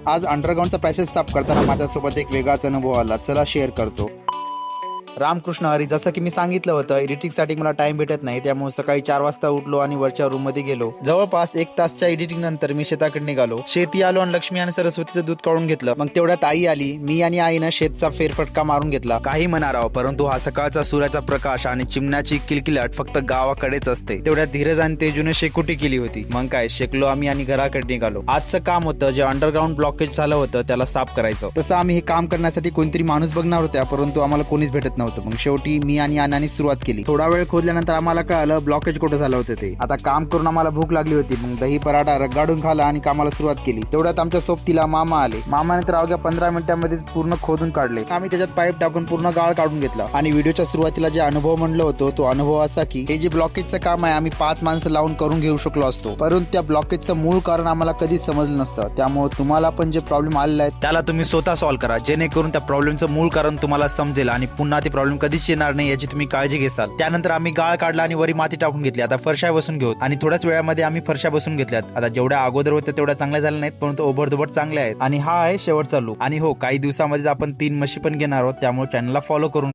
आज अंडरग्राऊंडचा पॅसेज साफ करताना माझ्यासोबत एक वेगळाच अनुभव आला, चला शेअर करतो. रामकृष्ण हरी. जसं की मी सांगितलं होतं, एडिटिंगसाठी मला टाइम भेटत नाही, त्यामुळे सकाळी 4 वाजता उठलो आणि वरच्या रूम मध्ये गेलो. जवळपास 1 तासच्या एडिटिंग नंतर मी शेताकडे निघालो. शेती आलो आणि लक्ष्मी आणि सरस्वतीचं दूध काढून घेतलं. मग तेवढ्यात आई आली. मी आणि आईनं शेतचा फेरफटका मारून घेतला. काही म्हणा राव, परंतु हा सकाळचा सूर्याचा प्रकाश आणि चिमण्याची किलकिलाट फक्त गावाकडेच असते. तेवढ्यात धीरज आणि तेजूने शेकोटी केली होती. मग काय, शेकलो आम्ही आणि घराकडे निघालो. आजचं काम होतं, जे अंडरग्राऊंड ब्लॉकेज झालं होतं त्याला साफ करायचं. तसं आम्ही हे काम करण्यासाठी कोणतरी माणूस बघणार होत्या, परंतु आम्हाला कोणीच भेटत नव्हतं. मग शेवटी मी आणि अण्णांनी सुरुवात केली. थोडा वेळ खोदल्यानंतर आम्हाला कळालं ब्लॉकेज कुठं झालं होतं ते. आता काम करून आम्हाला भूक लागली होती. मग दही पराठा रगडाडून खाला आणि कामाला सुरुवात केली. तेवढ्यात आमच्या सोबतीला मामा आले. मामाने तर अवघ्या 15 मिनिटांमध्येच पूर्ण खोदून काढले. आम्ही त्याच्यात पाईप टाकून पूर्ण गाळ काढून घेतला. आणि व्हिडिओच्या सुरुवातीला जे अनुभव म्हणलो होतो, तो अनुभव असा की हे जे ब्लॉकेजचं काम आहे, आम्ही 5 माणसं लावून करून घेऊ शकलो असतो, परंतु त्या ब्लॉकेजचं मूळ कारण आम्हाला कधीच समजलं नसतं. त्यामुळे तुम्हाला पण जे प्रॉब्लेम आलेला आहे त्याला तुम्ही स्वतः सॉल्व्ह करा, जेणेकरून त्या प्रॉब्लेमचं मूळ कारण तुम्हाला समजेल आणि पुन्हा ते प्रॉब्लेम कधीच येणार नाही याची तुम्ही काळजी घेसाल. त्यानंतर आम्ही गाळ काढला आणि वरी माती टाकून घेतली. आता फरशा बसून घेऊ आणि थोड्याच वेळामध्ये आम्ही फरशा बसून घेतल्यात. आता जेवढ्या अगोदर होत्या तेवढ्या चांगल्या झाल्या नाहीत, परंतु ओबडधोबड चांगल्या आहेत. आणि हा आहे शेवटचा लूक. आणि हो, काही दिवसामध्येच आपण 3 म्हशी पण घेणार आहोत, त्यामुळे चॅनलला फॉलो करून